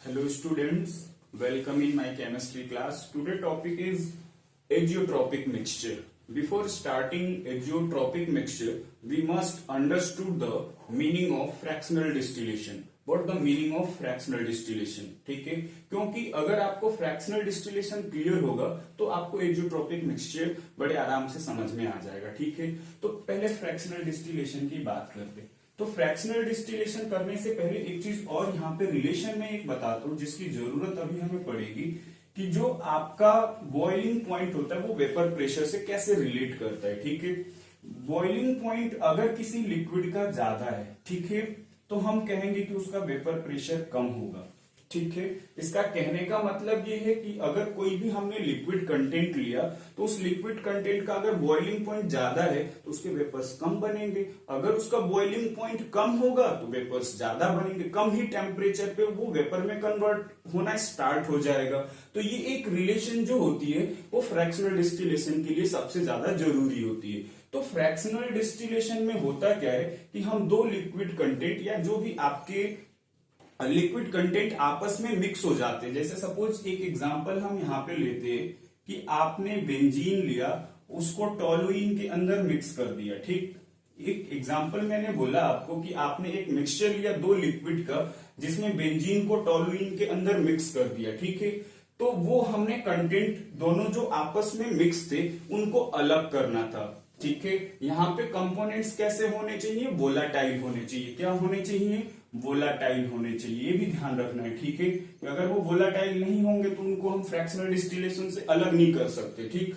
Hello students, welcome in my chemistry class. Today topic is azeotropic mixture. Before starting azeotropic mixture, we must understood the meaning of fractional distillation. What the meaning of fractional distillation? ठीक है, क्योंकि अगर आपको fractional distillation clear होगा तो आपको एजियोट्रोपिक mixture बड़े आराम से समझ में आ जाएगा. ठीक है, तो पहले फ्रैक्शनल डिस्टिलेशन की बात करते हैं. तो फ्रैक्शनल डिस्टिलेशन करने से पहले एक चीज और यहाँ पे रिलेशन में एक बताता हूँ जिसकी जरूरत अभी हमें पड़ेगी कि जो आपका बॉइलिंग पॉइंट होता है वो वेपर प्रेशर से कैसे रिलेट करता है. ठीक है, बॉइलिंग पॉइंट अगर किसी लिक्विड का ज्यादा है, ठीक है, तो हम कहेंगे कि उसका वेपर प्रेशर कम होगा. ठीक है, इसका कहने का मतलब ये है कि अगर कोई भी हमने लिक्विड कंटेंट लिया तो उस लिक्विड कंटेंट का अगर बॉइलिंग पॉइंट ज्यादा है तो उसके वेपर्स कम बनेंगे. अगर उसका बॉइलिंग पॉइंट कम होगा तो वेपर्स ज्यादा बनेंगे. कम ही टेम्परेचर पे वो वेपर में कन्वर्ट होना स्टार्ट हो जाएगा. तो ये एक रिलेशन जो होती है वो फ्रैक्शनल डिस्टिलेशन के लिए सबसे ज्यादा जरूरी होती है. तो फ्रैक्शनल डिस्टिलेशन में होता क्या है कि हम दो लिक्विड कंटेंट या जो भी आपके लिक्विड कंटेंट आपस में मिक्स हो जाते हैं. जैसे सपोज एक एग्जांपल हम यहाँ पे लेते हैं कि आपने बेंजीन लिया, उसको टोलुइन के अंदर मिक्स कर दिया. ठीक, एक एग्जांपल मैंने बोला आपको कि आपने एक मिक्सचर लिया दो लिक्विड का जिसमें बेंजीन को टोलुइन के अंदर मिक्स कर दिया. ठीक है, तो वो हमने कंटेंट दोनों जो आपस में मिक्स थे उनको अलग करना था. ठीक है, यहाँ पे कंपोनेंट्स कैसे होने चाहिए? वोलाटाइल होने चाहिए. क्या होने चाहिए? वोलाटाइल होने चाहिए. ये भी ध्यान रखना है. ठीक है, अगर वो वोलाटाइल नहीं होंगे तो उनको हम फ्रैक्शनल डिस्टिलेशन से अलग नहीं कर सकते. ठीक,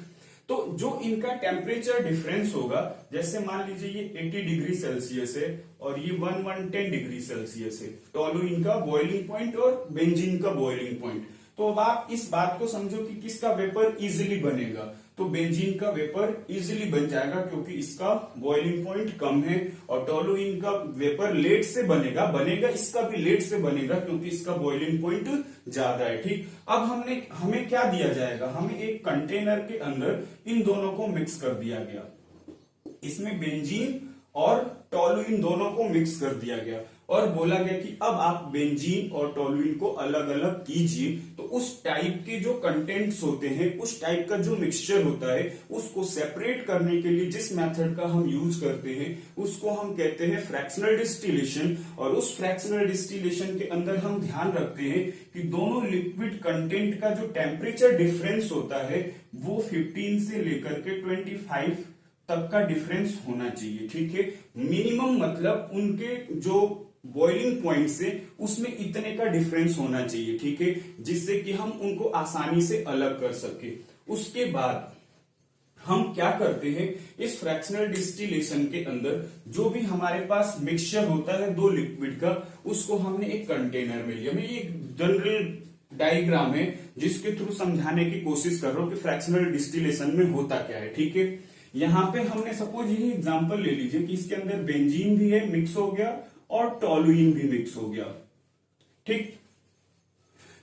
तो जो इनका टेम्परेचर डिफरेंस होगा, जैसे मान लीजिए ये 80 डिग्री सेल्सियस है और ये 110 डिग्री सेल्सियस है, टोलुइन का बॉइलिंग पॉइंट और बेंजीन का बॉइलिंग पॉइंट. तो अब आप इस बात को समझो कि किसका वेपर इजिली बनेगा. तो बेंजीन का वेपर इजिली बन जाएगा क्योंकि इसका बॉइलिंग पॉइंट कम है, और टोलुइन का वेपर लेट से बनेगा इसका भी लेट से बनेगा क्योंकि इसका बॉइलिंग पॉइंट ज्यादा है. ठीक, अब हमें क्या दिया जाएगा? हमें एक कंटेनर के अंदर इन दोनों को मिक्स कर दिया गया. इसमें बेंजीन और टोलुइन दोनों को मिक्स कर दिया गया और बोला गया कि अब आप बेंजीन और टोलुइन को अलग अलग कीजिए. तो उस टाइप के जो कंटेंट्स होते हैं, उस टाइप का जो मिक्सचर होता है, उसको सेपरेट करने के लिए जिस मेथड का हम यूज करते हैं उसको हम कहते हैं फ्रैक्शनल डिस्टिलेशन. और उस फ्रैक्शनल डिस्टिलेशन के अंदर हम ध्यान रखते हैं कि दोनों लिक्विड कंटेंट का जो टेम्परेचर डिफरेंस होता है वो 15 से लेकर के 25 तक का डिफरेंस होना चाहिए. ठीक है, मिनिमम मतलब उनके जो बॉइलिंग पॉइंट से उसमें इतने का डिफरेंस होना चाहिए. ठीक है, जिससे कि हम उनको आसानी से अलग कर सके. उसके बाद हम क्या करते हैं, इस फ्रैक्शनल डिस्टिलेशन के अंदर जो भी हमारे पास मिक्सचर होता है दो लिक्विड का, उसको हमने एक कंटेनर में लिया. मैं ये एक जनरल डायग्राम है जिसके थ्रू समझाने की कोशिश कर रहा हूं कि फ्रैक्शनल डिस्टिलेशन में होता क्या है. ठीक है, यहां पे हमने सपोज यही एग्जांपल ले लीजिए कि इसके अंदर बेंजीन भी है, मिक्स हो गया, और टोलुइन भी मिक्स हो गया. ठीक,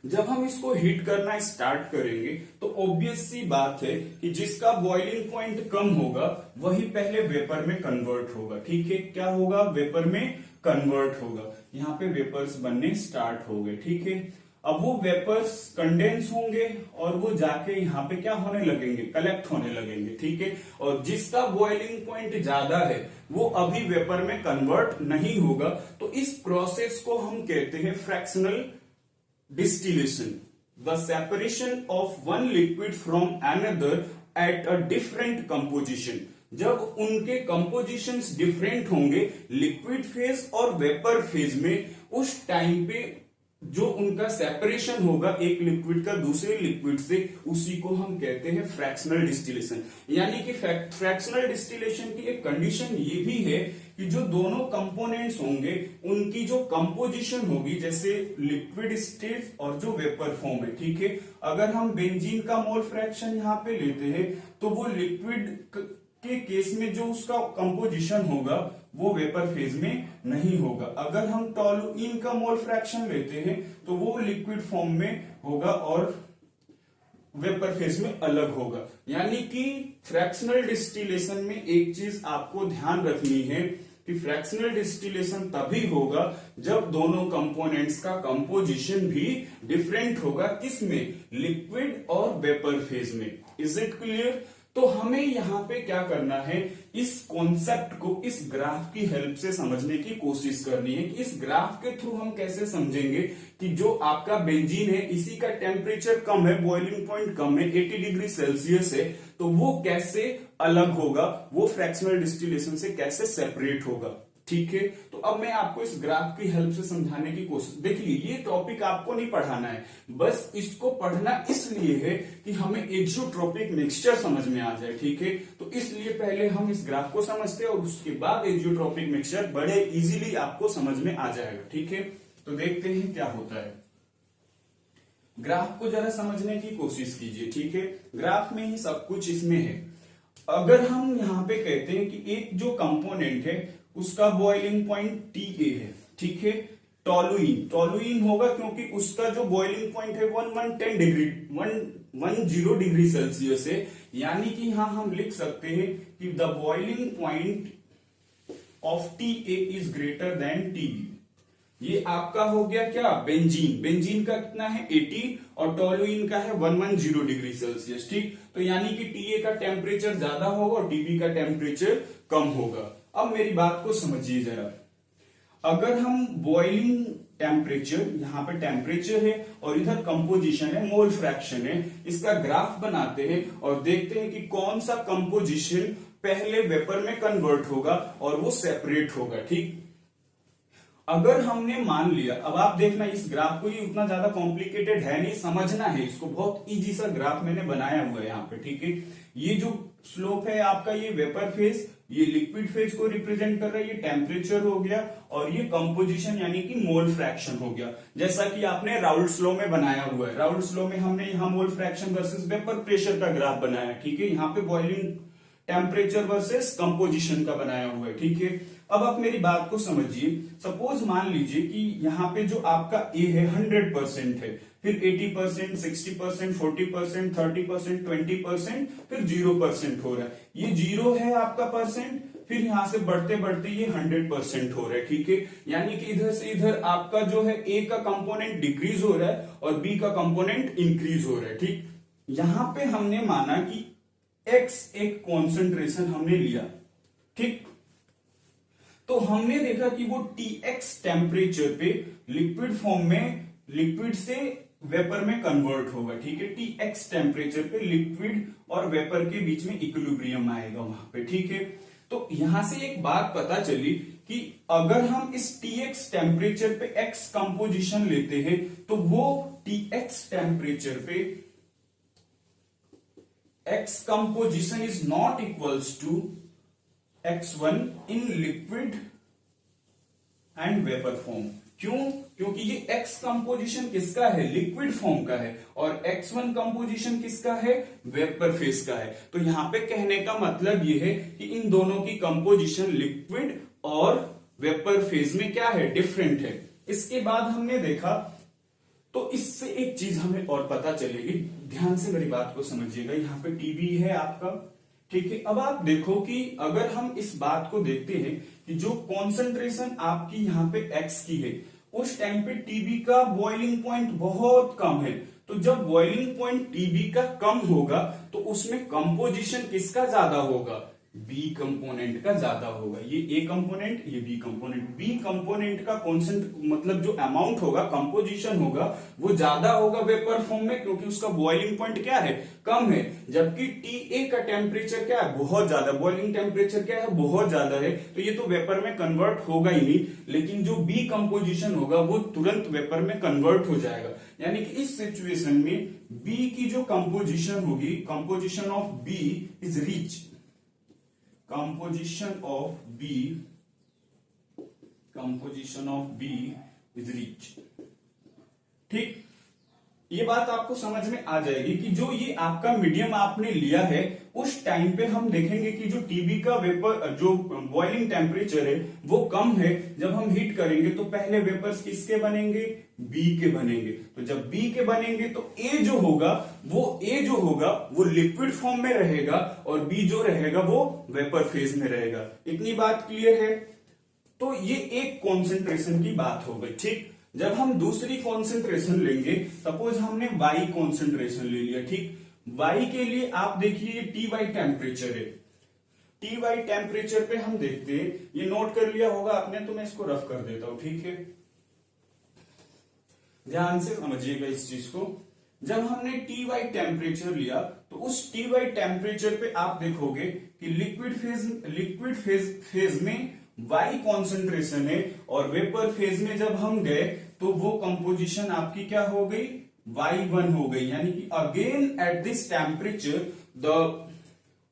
जब हम इसको हीट करना स्टार्ट करेंगे तो ऑब्वियस सी बात है कि जिसका बॉइलिंग पॉइंट कम होगा वही पहले वेपर में कन्वर्ट होगा. ठीक है, क्या होगा? वेपर में कन्वर्ट होगा. यहाँ पे वेपर्स बनने स्टार्ट हो गए. ठीक है, अब वो वेपर्स कंडेंस होंगे और वो जाके यहाँ पे क्या होने लगेंगे? कलेक्ट होने लगेंगे. ठीक है, और जिसका बॉइलिंग पॉइंट ज्यादा है वो अभी वेपर में कन्वर्ट नहीं होगा. तो इस प्रोसेस को हम कहते हैं fractional distillation. The separation of one liquid from another at a different composition. जब उनके कंपोजिशंस डिफरेंट होंगे लिक्विड फेज और वेपर फेज में, उस टाइम पे जो उनका सेपरेशन होगा एक लिक्विड का दूसरे लिक्विड से, उसी को हम कहते हैं फ्रैक्शनल डिस्टिलेशन. यानी कि फ्रैक्शनल डिस्टिलेशन की एक कंडीशन ये भी है कि जो दोनों कंपोनेंट्स होंगे उनकी जो कंपोजिशन होगी, जैसे लिक्विड स्टेज और जो वेपर फॉर्म है. ठीक है, अगर हम बेंजीन का मोल फ्रैक्शन यहाँ पे लेते हैं तो वो लिक्विड के केस में जो उसका कंपोजिशन होगा वो वेपर फेज में नहीं होगा. अगर हम टोलुइन का मोल फ्रैक्शन लेते हैं तो वो लिक्विड फॉर्म में होगा और वेपर फेज में अलग होगा. यानी कि फ्रैक्शनल डिस्टिलेशन में एक चीज आपको ध्यान रखनी है कि फ्रैक्शनल डिस्टिलेशन तभी होगा जब दोनों कंपोनेंट्स का कंपोजिशन भी डिफरेंट होगा, किसमें, लिक्विड और वेपर फेज में। Is it clear? तो हमें यहाँ पे क्या करना है, इस कॉन्सेप्ट को इस ग्राफ की हेल्प से समझने की कोशिश करनी है कि इस ग्राफ के थ्रू हम कैसे समझेंगे कि जो आपका बेंजीन है इसी का टेम्परेचर कम है, बॉइलिंग पॉइंट कम है, 80 डिग्री सेल्सियस है, तो वो कैसे अलग होगा, वो फ्रैक्शनल डिस्टिलेशन से कैसे सेपरेट होगा। ठीक है, तो अब मैं आपको इस ग्राफ की हेल्प से समझाने की कोशिश, देखिए ये टॉपिक आपको नहीं पढ़ाना है, बस इसको पढ़ना इसलिए है कि हमें एक्जियोट्रोपिक मिक्सचर समझ में आ जाए। ठीक है, तो इसलिए पहले हम इस ग्राफ को समझते हैं और उसके बाद एक्जियोट्रोपिक मिक्सचर बड़े इजीली आपको समझ में आ जाएगा। ठीक है, तो देखते हैं क्या होता है। ग्राफ को जरा समझने की कोशिश कीजिए। ठीक है, ग्राफ में ही सब कुछ इसमें है। अगर हम यहाँ पे कहते हैं कि एक जो कंपोनेंट है उसका बॉइलिंग पॉइंट TA है, ठीक है, टोलुइन होगा क्योंकि उसका जो बॉइलिंग पॉइंट है 110 डिग्री सेल्सियस है, यानी कि यहां हम लिख सकते हैं कि the boiling point of TA is greater than TB। ये आपका हो गया क्या, बेंजीन का कितना है 80 और टोलुइन का है 110 डिग्री सेल्सियस। ठीक, तो यानी कि TA का टेम्परेचर ज्यादा होगा और TB का टेम्परेचर कम होगा। अब मेरी बात को समझिए जरा, अगर हम बॉइलिंग टेम्परेचर, यहां पे टेम्परेचर है और इधर कंपोजिशन है, मोल फ्रैक्शन है, इसका ग्राफ बनाते हैं और देखते हैं कि कौन सा कंपोजिशन पहले वेपर में कन्वर्ट होगा और वो सेपरेट होगा। ठीक, अगर हमने मान लिया, अब आप देखना इस ग्राफ को, ये उतना ज्यादा कॉम्प्लिकेटेड है नहीं, समझना है इसको, बहुत इजी सा ग्राफ मैंने बनाया हुआ है यहाँ पे। ठीक है, ये जो स्लोप है आपका, ये वेपर फेज, ये लिक्विड फेज को रिप्रेजेंट कर रहा है, ये टेम्परेचर हो गया और ये कंपोजिशन यानी कि मोल फ्रैक्शन हो गया, जैसा कि आपने राउल्ट्स लॉ में बनाया हुआ है। राउल्ट्स लॉ में हमने यहाँ mole fraction versus vapour pressure का ग्राफ बनाया। ठीक है, यहाँ पे बॉइलिंग टेम्परेचर वर्सेस कंपोजिशन का बनाया हुआ है। ठीक है, अब आप मेरी बात को समझिए। सपोज मान लीजिए कि यहाँ पे जो आपका A है 100% है, फिर 80%, 60%, 40%, 30%, 20%, फिर 0% हो रहा है। ये 0 है आपका परसेंट, फिर यहां से बढ़ते बढ़ते ये 100% हो रहा है। ठीक है, यानी कि इधर से इधर आपका जो है A का कंपोनेंट डिक्रीज हो रहा है और B का कंपोनेंट इंक्रीज हो रहा है। ठीक, यहां पे हमने माना कि X एक कॉन्सेंट्रेशन हमने लिया। ठीक, तो हमने देखा कि वो Tx टेम्परेचर पे लिक्विड फॉर्म में, लिक्विड से वेपर में कन्वर्ट होगा। ठीक है, Tx टेम्परेचर पे लिक्विड और वेपर के बीच में इक्विलिब्रियम आएगा वहां पे। ठीक है, तो यहां से एक बात पता चली कि अगर हम इस Tx टेम्परेचर पे X कंपोजिशन लेते हैं तो वो Tx टेम्परेचर पे X composition is not equals to X1 in liquid and vapor form। क्यों? क्योंकि ये X कंपोजिशन किसका है, लिक्विड फॉर्म का है, और X1 कंपोजिशन किसका है, वेपर फेज का है। तो यहां पे कहने का मतलब ये है कि इन दोनों की कंपोजिशन लिक्विड और वेपर फेज में क्या है, डिफरेंट है। इसके बाद हमने देखा, तो इससे एक चीज हमें और पता चलेगी, ध्यान से मेरी बात को समझिएगा। यहाँ पे TB है आपका। ठीक है, अब आप देखो कि अगर हम इस बात को देखते हैं कि जो कॉन्सेंट्रेशन आपकी यहाँ पे X की है, उस टाइम पे TB का बॉइलिंग पॉइंट बहुत कम है। तो जब बॉइलिंग पॉइंट TB का कम होगा तो उसमें कंपोजिशन किसका ज्यादा होगा, B कंपोनेंट का ज्यादा होगा। ये A कंपोनेंट, ये B कंपोनेंट। B कंपोनेंट का मतलब जो अमाउंट होगा, कंपोजिशन होगा, वो ज्यादा होगा वेपर फॉर्म में, क्योंकि उसका बॉइलिंग पॉइंट क्या है, कम है। जबकि TA का टेम्परेचर क्या है, बहुत ज्यादा, बॉइलिंग टेम्परेचर क्या है, बहुत ज्यादा है, तो ये तो वेपर में कन्वर्ट होगा ही नहीं। लेकिन जो B कंपोजिशन होगा वो तुरंत वेपर में कन्वर्ट हो जाएगा। यानी कि इस सिचुएशन में B की जो कंपोजिशन होगी, composition of B is rich, composition of B is rich। ठीक, ये बात आपको समझ में आ जाएगी कि जो ये आपका मीडियम आपने लिया है, उस टाइम पे हम देखेंगे कि जो TB का वेपर, जो बॉइलिंग टेम्परेचर है वो कम है। जब हम हीट करेंगे तो पहले वेपर्स किसके बनेंगे, B के बनेंगे। तो जब B के बनेंगे तो A जो होगा वो लिक्विड फॉर्म में रहेगा और B जो रहेगा वो वेपर फेज में रहेगा। इतनी बात क्लियर है। तो ये एक कॉन्सेंट्रेशन की बात हो गई। ठीक, जब हम दूसरी कॉन्सेंट्रेशन लेंगे, सपोज हमने वाई कॉन्सेंट्रेशन ले लिया। ठीक, वाई के लिए आप देखिए ये टी वाई टेम्परेचर है। टी वाई टेम्परेचर पे हम देखते हैं, ये नोट कर लिया होगा आपने, तो मैं इसको रफ कर देता हूं। ठीक है, ध्यान से समझिएगा इस चीज को। जब हमने टी वाई टेम्परेचर लिया तो उस टी वाई टेम्परेचर पे आप देखोगे कि लिक्विड फेज में वाई कॉन्सेंट्रेशन है, और वेपर फेज में जब हम गए तो वो कंपोजिशन आपकी क्या हो गई, Y1 हो गई। यानी कि again at this temperature the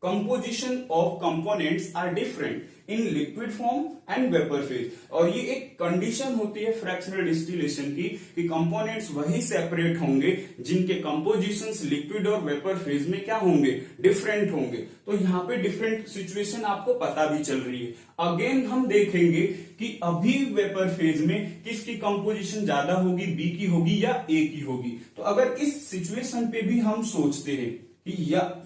composition of components are different in liquid form and vapor phase। और ये एक कंडीशन होती है फ्रैक्शनल डिस्टिलेशन की कि कंपोनेंट्स वही सेपरेट होंगे जिनके कंपोजिशंस लिक्विड और वेपर फेज में क्या होंगे, डिफरेंट होंगे। तो यहाँ पे डिफरेंट सिचुएशन आपको पता भी चल रही है। अगेन हम देखेंगे कि अभी वेपर फेज में किसकी कंपोजिशन ज्यादा होगी, बी की होगी या ए की होगी। तो अगर इस सिचुएशन पे भी हम सोचते हैं कि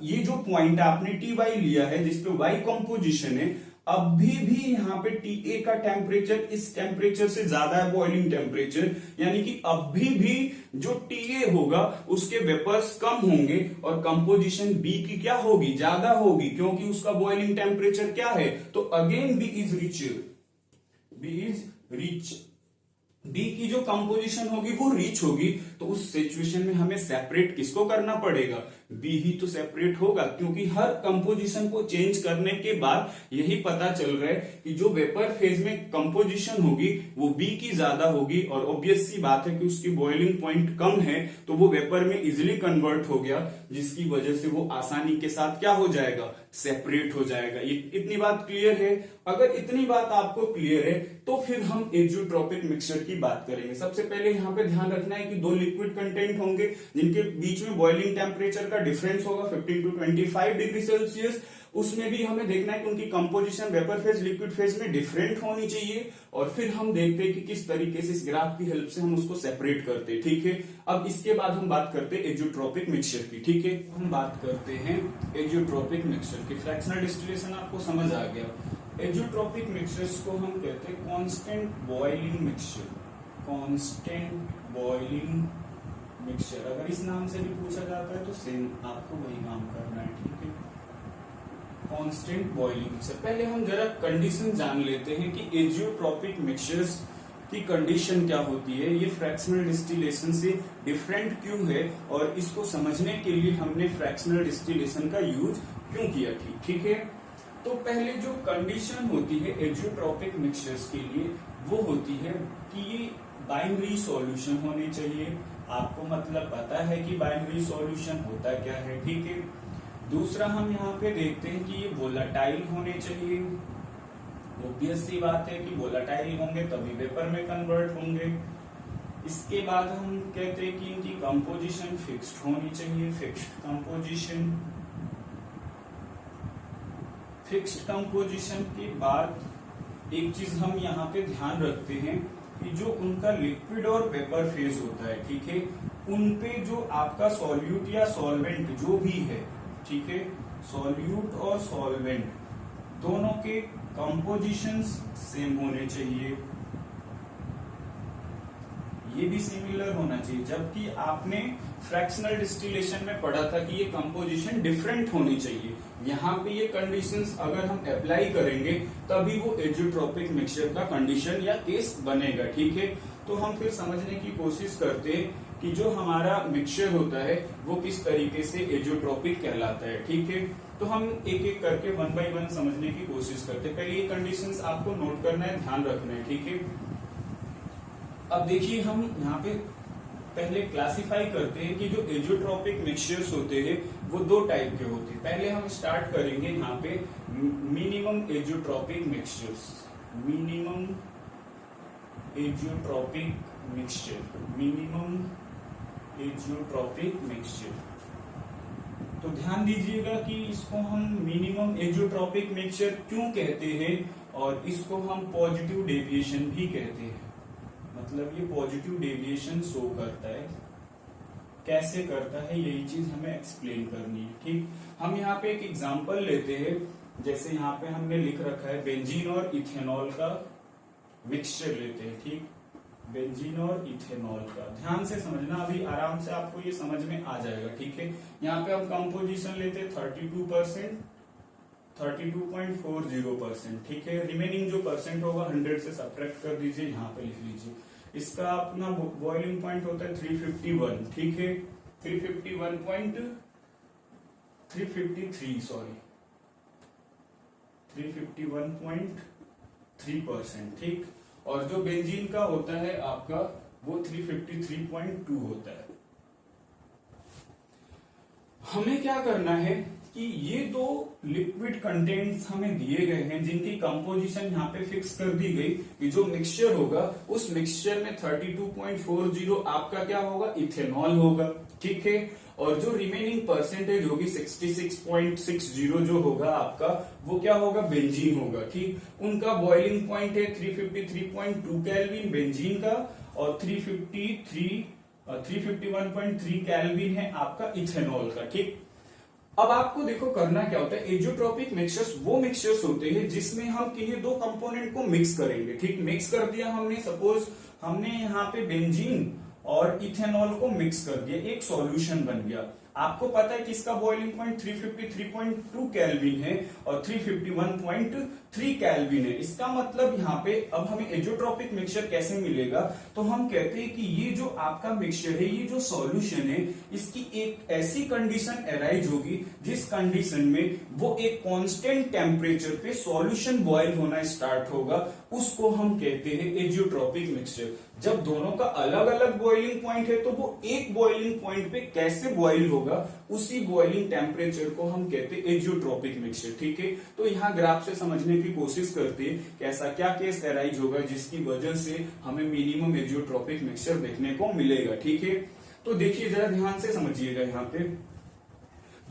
ये जो पॉइंट आपने टी वाई लिया है जिसपे वाई कंपोजिशन है, अभी भी यहाँ पे टी ए का टेम्परेचर इस टेम्परेचर से ज्यादा है, बॉइलिंग टेम्परेचर। यानी कि अभी भी जो टी ए होगा उसके वेपर्स कम होंगे और कंपोजिशन बी की क्या होगी, ज्यादा होगी, क्योंकि उसका बॉइलिंग टेम्परेचर क्या है। तो again B is rich, B की जो कंपोजिशन होगी वो रिच होगी। तो उस सिचुएशन में हमें सेपरेट किसको करना पड़ेगा, बी ही तो सेपरेट होगा, क्योंकि हर कंपोजिशन को चेंज करने के बाद यही पता चल रहा है कि जो वेपर फेज में कंपोजिशन होगी वो बी की ज्यादा होगी। और ऑब्वियस सी बात है कि उसकी बॉइलिंग पॉइंट कम है, तो वो वेपर में इजिली कन्वर्ट हो गया, जिसकी वजह से वो आसानी के साथ क्या हो जाएगा, सेपरेट हो जाएगा। ये इतनी बात क्लियर है। अगर इतनी बात आपको क्लियर है तो फिर हम एक्जोट्रोपिक मिक्सचर की बात करेंगे। सबसे पहले यहाँ पे ध्यान रखना है कि दो लिक्विड कंटेंट होंगे जिनके बीच में बॉइलिंग टेम्परेचर का डिफरेंस होगा 15 to 25 डिग्री सेल्सियस। उसमें भी हमें देखना है कि उनकी composition vapour phase liquid phase में डिफरेंट होनी चाहिए। और फिर हम देखते हैं कि किस तरीके से इस ग्राफ की हेल्प से हम उसको सेपरेट करते हैं। ठीक है, अब इसके बाद हम बात करते हैं एक्जोट्रोपिक मिक्सचर की। ठीक है, हम बात करते हैं एक्जोट्रोपिक मिक्सचर की। फ्रैक्शनल डिस्टिलेशन आपको समझ आ गया। एक्जोट्रोपिक मिक्सचर्स को हम कहते हैं constant boiling mixture. Constant boiling mixture अगर इस नाम से भी पूछा जाता है तो सेम आपको वही काम करना है। ठीक है, कांस्टेंट बॉइलिंग मिक्सचर। पहले हम जरा कंडीशन जान लेते हैं कि एक्जोट्रोपिक मिक्सचर्स की कंडीशन क्या होती है, ये फ्रैक्शनल डिस्टिलेशन से डिफरेंट क्यों है, और इसको समझने के लिए हमने फ्रैक्शनल डिस्टिलेशन का यूज क्यों किया। ठीक है, तो पहले जो कंडीशन होती है एक्जोट्रोपिक मिक्सचर्स के लिए वो होती है कि ये बाइनरी सॉल्यूशन होने चाहिए। आपको मतलब पता है कि बाइनरी सॉल्यूशन होता क्या है। ठीक है, दूसरा हम यहाँ पे देखते हैं कि ये वोलाटाइल होने चाहिए। ऑब्वियस सी बात है कि वोलाटाइल होंगे तभी वेपर में कन्वर्ट होंगे। इसके बाद हम कहते हैं कि इनकी कंपोजिशन फिक्स्ड होनी चाहिए। फिक्स्ड कंपोजिशन के बाद एक चीज हम यहाँ पे ध्यान रखते हैं कि जो उनका लिक्विड और वेपर फेज होता है, ठीक है, उनपे जो आपका सॉल्यूट या सॉल्वेंट जो भी है, ठीक है, सॉल्यूट और सॉल्वेंट दोनों के कंपोजिशंस सेम होने चाहिए। ये भी सिमिलर होना चाहिए। जबकि आपने फ्रैक्शनल डिस्टिलेशन में पढ़ा था कि ये कंपोजिशन डिफरेंट होनी चाहिए। यहाँ पे ये कंडीशंस अगर हम अप्लाई करेंगे तभी वो एक्जोट्रोपिक मिक्सचर का कंडीशन या केस बनेगा। ठीक है, तो हम फिर समझने की कोशिश करते हैं कि जो हमारा मिक्सचर होता है वो किस तरीके से एक्जोट्रोपिक कहलाता है। ठीक है, तो हम एक एक करके 1 by 1 समझने की कोशिश करते हैं। पहले ये कंडीशंस आपको नोट करना है, ध्यान रखना है। ठीक है, अब देखिए हम यहाँ पे पहले क्लासिफाई करते हैं कि जो एक्जोट्रोपिक मिक्सचर्स होते हैं वो दो टाइप के होते हैं। पहले हम स्टार्ट करेंगे यहाँ पे minimum azeotropic mixtures. Minimum azeotropic mixture. तो ध्यान दीजिएगा कि इसको हम मिनिमम एक्जोट्रोपिक मिक्सचर क्यों कहते हैं, और इसको हम पॉजिटिव डेविएशन भी कहते हैं। मतलब ये पॉजिटिव डेविएशन शो करता है। कैसे करता है यही चीज हमें एक्सप्लेन करनी है। ठीक, हम यहाँ पे एक एग्जांपल लेते हैं। जैसे यहाँ पे हमने लिख रखा है बेंजीन और इथेनॉल का मिक्सचर लेते हैं, ठीक, बेंजीन और इथेनॉल का। ध्यान से समझना, अभी आराम से आपको ये समझ में आ जाएगा, ठीक है। यहाँ पे हम कंपोजिशन लेते हैं 32%, 32.40%, ठीक है। रिमेनिंग जो परसेंट होगा 100 से सब्ट्रैक्ट कर दीजिए, यहाँ पे लिख लीजिए। इसका अपना बॉइलिंग पॉइंट होता है 351, ठीक है, 351.3%, ठीक। और जो बेंजीन का होता है आपका वो 353.2 होता है। हमें क्या करना है कि ये दो लिक्विड कंटेंट्स हमें दिए गए हैं जिनकी कंपोजिशन यहाँ पे फिक्स कर दी गई कि जो मिक्सचर होगा उस मिक्सचर में 32.40 आपका क्या होगा, इथेनॉल होगा, ठीक है। और जो रिमेनिंग परसेंटेज होगी 66.60 जो होगा आपका, वो क्या होगा, बेंजीन होगा, ठीक। उनका बॉइलिंग पॉइंट है 353.2 केल्विन बेंजीन का, और 351.3 केल्विन है आपका इथेनॉल का, ठीक। अब आपको देखो करना क्या होता है, एजियोट्रॉपिक मिक्सचर्स वो मिक्सचर्स होते हैं जिसमें हम किन्हीं दो कंपोनेंट को मिक्स करेंगे, ठीक। मिक्स कर दिया हमने, सपोज हमने यहाँ पे बेंजीन और इथेनॉल को मिक्स कर दिया, एक सॉल्यूशन बन गया। आपको पता है कि इसका बॉइलिंग पॉइंट 353.2 केल्विन है और 351.3 केल्विन है। इसका मतलब यहाँ पे अब हमें एजियोट्रॉपिक मिक्सचर कैसे मिलेगा, तो हम कहते हैं कि ये जो आपका मिक्सचर है, ये जो सॉल्यूशन है, इसकी एक ऐसी कंडीशन अराइज होगी जिस कंडीशन में वो एक कांस्टेंट टेम्परेचर पे सॉल्यूशन बॉयल होना स्टार्ट होगा, उसको हम कहते हैं एजियोट्रॉपिक मिक्सचर। जब दोनों का अलग अलग बॉइलिंग पॉइंट है तो वो एक बॉइलिंग पॉइंट पे कैसे बॉइल होगा, उसी बॉइलिंग टेम्परेचर को हम कहते हैं एजियोट्रॉपिक मिक्सचर, ठीक है। तो यहाँ ग्राफ से समझने की कोशिश करते हैं कि ऐसा क्या केस अराइज होगा जिसकी वजह से हमें मिनिमम एजियोट्रॉपिक मिक्सचर देखने को मिलेगा, ठीक है। तो देखिए जरा ध्यान से समझिएगा, यहाँ पे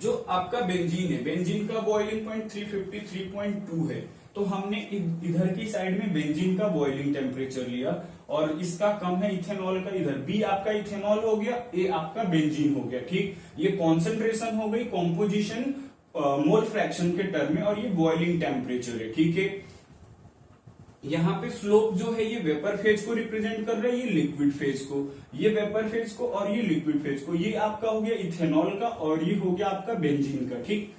जो आपका बेंजीन है, बेंजीन का बॉइलिंग पॉइंट 353.2 है, तो हमने इधर की साइड में बेंजीन का बॉइलिंग टेम्परेचर लिया, और इसका कम है इथेनॉल का, इधर बी आपका इथेनॉल हो गया, ए आपका बेंजीन हो गया, ठीक। ये कॉन्सेंट्रेशन हो गई, कॉम्पोजिशन मोल फ्रैक्शन के टर्म में, और ये बॉइलिंग टेम्परेचर है, ठीक है। यहाँ पे स्लोप जो है ये वेपर फेज को रिप्रेजेंट कर रहा है, ये लिक्विड फेज को, ये वेपर फेज को और ये लिक्विड फेज को। ये आपका हो गया इथेनॉल का और ये हो गया आपका बेंजीन का, ठीक।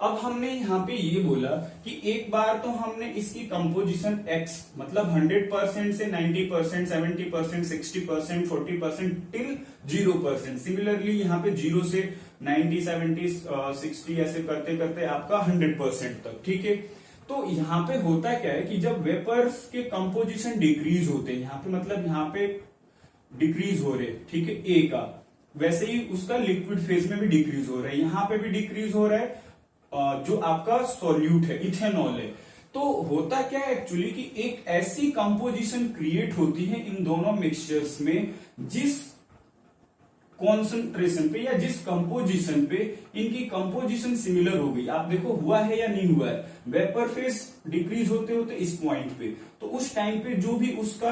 अब हमने यहाँ पे ये बोला कि एक बार तो हमने इसकी कंपोजिशन x मतलब 100% से 90%, 70%, 60%, 40% टिल 0%। सिमिलरली यहाँ पे 0 से 90, 70, 60 ऐसे करते करते आपका 100% तक, ठीक है। तो यहाँ पे होता क्या है कि जब वेपर्स के कंपोजिशन डिक्रीज होते हैं, यहाँ पे मतलब यहाँ पे डिक्रीज हो रहे, ठीक है, ए का, वैसे ही उसका लिक्विड फेज में भी डिक्रीज हो रहा है, यहाँ पे भी डिक्रीज हो रहा है, जो आपका सॉल्यूट है इथेनॉल है। तो होता क्या है एक्चुअली कि एक ऐसी कंपोजिशन क्रिएट होती है इन दोनों मिक्सचर्स में जिस कॉन्सेंट्रेशन पे या जिस कंपोजिशन पे इनकी कंपोजिशन सिमिलर हो गई। आप देखो हुआ है या नहीं हुआ है, वेपर फेज डिक्रीज होते होते इस पॉइंट पे, तो उस टाइम पे जो भी उसका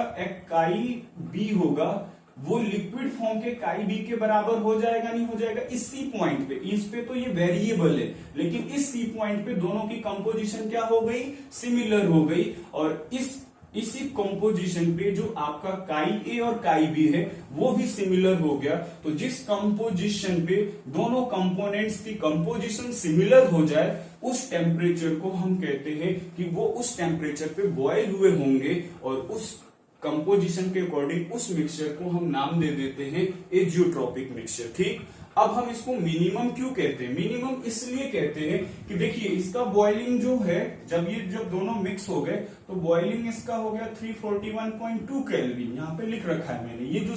काई बी होगा वो लिक्विड फॉर्म के काई बी के बराबर हो जाएगा, नहीं हो जाएगा, इस सी पॉइंट पे। इस पे तो ये वेरिएबल है, लेकिन इस सी पॉइंट पे दोनों की कंपोजिशन क्या हो गई, सिमिलर हो गई। और इसी कंपोजिशन पे जो आपका काई ए और काई बी है वो भी सिमिलर हो गया। तो जिस कंपोजिशन पे दोनों कंपोनेंट्स की कंपोजिशन सिमिलर हो जाए, उस टेम्परेचर को हम कहते हैं कि वो उस टेम्परेचर पे बॉयल हुए होंगे, और उस कंपोजिशन के अकॉर्डिंग उस मिक्सचर को हम नाम दे देते हैं एजियोट्रॉपिक मिक्सचर, ठीक। अब हम इसको मिनिमम क्यों कहते हैं, मिनिमम इसलिए कहते हैं कि देखिए इसका बॉइलिंग जो है, जब दोनों मिक्स हो गए तो बॉइलिंग इसका हो गया 341.2 केल्विन, यहाँ पे लिख रखा है मैंने, ये जो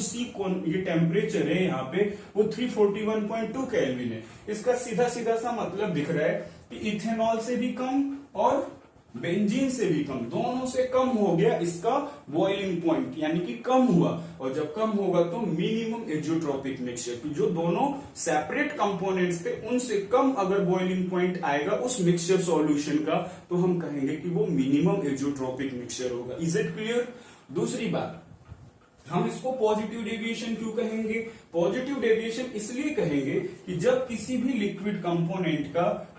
ये टेम्परेचर है यहाँ पे वो 341.2 केल्विन है। इसका सीधा सीधा सा मतलब दिख रहा है कि इथेनॉल से भी कम और बेंजीन से भी कम, दोनों से कम हो गया इसका बॉइलिंग पॉइंट, यानी कि कम हुआ। और जब कम होगा तो मिनिमम एजियोट्रॉपिक मिक्सचर, जो दोनों सेपरेट कंपोनेंट्स थे उनसे कम अगर बॉइलिंग पॉइंट आएगा उस मिक्सचर सॉल्यूशन का, तो हम कहेंगे कि वो मिनिमम एजियोट्रॉपिक मिक्सचर होगा। Is it clear? दूसरी बात, हम इसको पॉजिटिव डेविएशन क्यों कहेंगे? पॉजिटिव डेविएशन इसलिए कहेंगे कि जब किसी भी लिक्विड कंपोनेंट का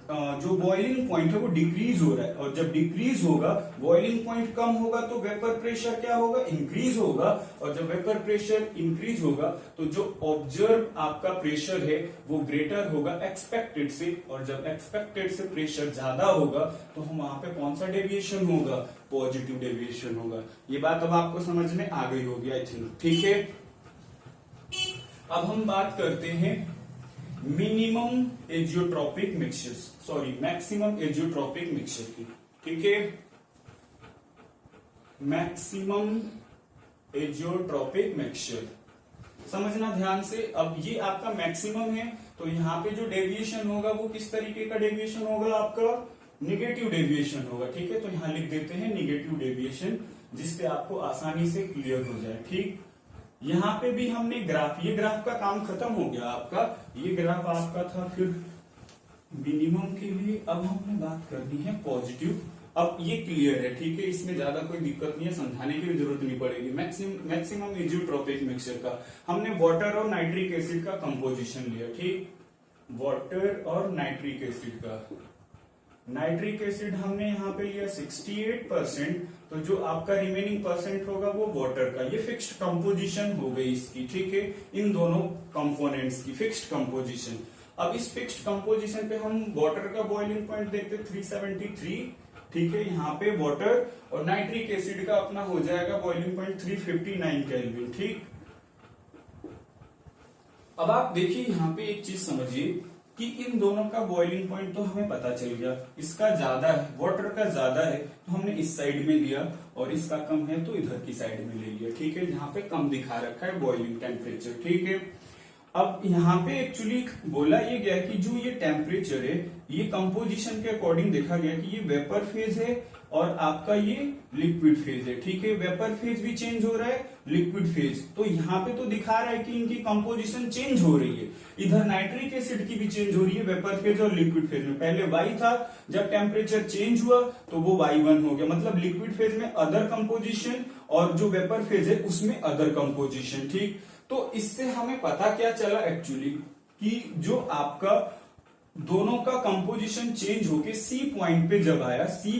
जो बॉइलिंग पॉइंट है वो डिक्रीज हो रहा है, और जब डिक्रीज होगा, बॉइलिंग पॉइंट कम होगा तो वेपर प्रेशर क्या होगा, इंक्रीज होगा, और जब वेपर प्रेशर इंक्रीज होगा तो जो ऑब्जर्व आपका प्रेशर है वो ग्रेटर होगा एक्सपेक्टेड से, और जब एक्सपेक्टेड से प्रेशर ज्यादा होगा तो हम वहां पे कौन सा डेविएशन होगा, पॉजिटिव डेविएशन होगा। ये बात अब आपको समझ में आ गई होगी आई थिंक, ठीक है। अब हम बात करते हैं minimum azeotropic mixture, sorry maximum azeotropic mixture की, ठीक है। मैक्सिमम एजियोट्रॉपिक मिक्सचर समझना ध्यान से। अब ये आपका मैक्सिमम है तो यहाँ पे जो डेविएशन होगा वो किस तरीके का डेविएशन होगा, आपका निगेटिव डेविएशन होगा, ठीक है। तो यहाँ लिख देते हैं निगेटिव डेविएशन, जिससे आपको आसानी से क्लियर हो जाए, ठीक। यहाँ पे भी हमने ग्राफ, ये ग्राफ का काम खत्म हो गया आपका, ये ग्राफ आपका था फिर मिनिमम के लिए। अब हमने बात करनी है पॉजिटिव। अब ये क्लियर है, ठीक है, इसमें ज्यादा कोई दिक्कत नहीं है, समझाने की भी जरूरत नहीं पड़ेगी। मैक्सिमम एजियोट्रॉपिक मिक्सचर का हमने वाटर और नाइट्रिक एसिड का कंपोजिशन लिया, ठीक। वाटर और नाइट्रिक एसिड का, नाइट्रिक एसिड हमने यहाँ पे लिया 68%, तो जो आपका रिमेनिंग परसेंट होगा वो वाटर का। ये फिक्स्ड कंपोजिशन हो गई इसकी, ठीक है, इन दोनों कंपोनेंट्स की फिक्स्ड कंपोजिशन। अब इस फिक्स्ड कंपोजिशन पे हम वाटर का बॉइलिंग पॉइंट देखते 373, ठीक है। यहाँ पे वाटर और नाइट्रिक एसिड का अपना हो जाएगा बॉइलिंग पॉइंट 359 केल्विन, ठीक। अब आप देखिए यहाँ पे एक चीज समझिए कि इन दोनों का बॉइलिंग पॉइंट तो हमें पता चल गया, इसका ज्यादा है, वाटर का ज्यादा है तो हमने इस साइड में लिया, और इसका कम है तो इधर की साइड में ले लिया, ठीक है, जहां पे कम दिखा रखा है बॉइलिंग टेम्परेचर, ठीक है। अब यहाँ पे एक्चुअली बोला ये गया कि जो ये टेम्परेचर है ये कंपोजिशन के अकॉर्डिंग देखा गया कि ये वेपर फेज है और आपका ये लिक्विड फेज है, ठीक है। वेपर फेज भी चेंज हो रहा है, लिक्विड फेज, तो यहाँ पे तो दिखा रहा है कि इनकी कंपोजिशन चेंज हो रही है। इधर नाइट्रिक एसिड की भी चेंज हो रही है वेपर फेज और लिक्विड फेज में। पहले Y था, जब टेम्परेचर चेंज हुआ तो वो Y1 हो गया, मतलब लिक्विड फेज में अदर कंपोजिशन और जो वेपर फेज है उसमें अदर कंपोजिशन, ठीक। तो इससे हमें पता क्या चला एक्चुअली कि जो आपका दोनों का कंपोजिशन चेंज होके सी पॉइंट पे जब आया, सी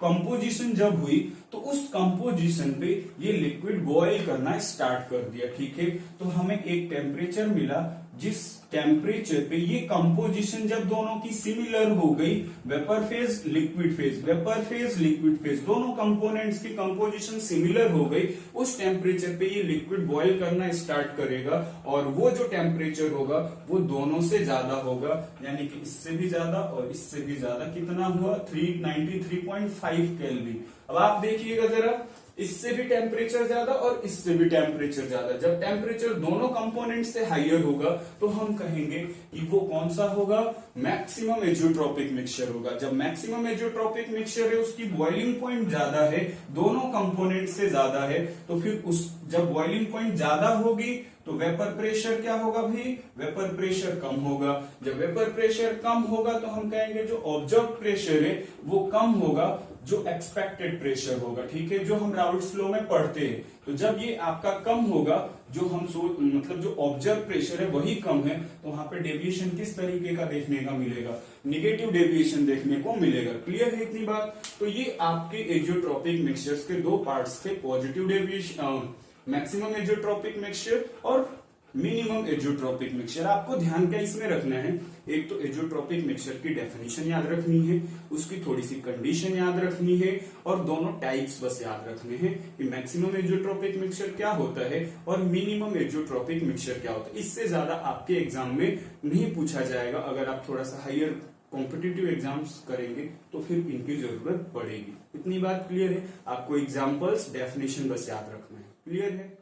कंपोजिशन जब हुई तो उस कंपोजिशन पे ये लिक्विड बॉयल करना स्टार्ट कर दिया, ठीक है। तो हमें एक टेम्परेचर मिला जिस टेम्परेचर पे ये कंपोजिशन जब दोनों की सिमिलर हो गई, vapour phase liquid phase, vapour phase liquid phase, दोनों कंपोनेंट्स की कंपोजिशन सिमिलर हो गई, उस टेम्परेचर पे ये लिक्विड बॉयल करना स्टार्ट करेगा, और वो जो टेम्परेचर होगा वो दोनों से ज्यादा होगा, यानी कि इससे भी ज्यादा और इससे भी ज्यादा। कितना हुआ, 393.5 केल्विन। अब आप देखिएगा जरा, इससे भी टेम्परेचर ज्यादा और इससे भी टेम्परेचर ज्यादा। जब टेम्परेचर दोनों कंपोनेंट से हाइयर होगा तो हम कहेंगे कि वो कौन सा होगा, मैक्सिमम एजियोट्रॉपिक मिक्सचर होगा। जब मैक्सिमम एजियोट्रॉपिक मिक्सचर है, उसकी बॉइलिंग पॉइंट ज्यादा है, दोनों कंपोनेंट से ज्यादा है, तो फिर उस जब बॉइलिंग पॉइंट ज्यादा होगी तो वेपर प्रेशर क्या होगा भाई, वेपर प्रेशर कम होगा। जब वेपर प्रेशर कम होगा तो हम कहेंगे जो ऑब्जर्व प्रेशर है वो कम होगा, जो एक्सपेक्टेड प्रेशर होगा, ठीक है, जो हम राउल्ट्स लॉ में पढ़ते हैं। तो जब ये आपका कम होगा, जो हम मतलब जो ऑब्जर्व प्रेशर है वही कम है, तो वहां पे डेविएशन किस तरीके का देखने का मिलेगा, निगेटिव डेविएशन देखने को मिलेगा। क्लियर है इतनी बात। तो ये आपके एजियोट्रॉपिक मिक्सचर्स के दो पार्ट्स थे, positive deviation, maximum azeotropic mixture और मिनिमम एजियोट्रॉपिक मिक्सचर। आपको ध्यान क्या इसमें रखना है, एक तो एजियोट्रॉपिक मिक्सचर की डेफिनेशन याद रखनी है, उसकी थोड़ी सी कंडीशन याद रखनी है, और दोनों टाइप्स बस याद रखने हैं कि मैक्सिमम एजियोट्रॉपिक मिक्सचर क्या होता है और मिनिमम एजियोट्रॉपिक मिक्सचर क्या होता है। इससे ज्यादा आपके एग्जाम में नहीं पूछा जाएगा। अगर आप थोड़ा सा हायर कॉम्पिटिटिव एग्जाम्स करेंगे तो फिर इनकी जरूरत पड़ेगी। इतनी बात क्लियर है। आपको एग्जाम्पल्स, डेफिनेशन बस याद रखना है। क्लियर है।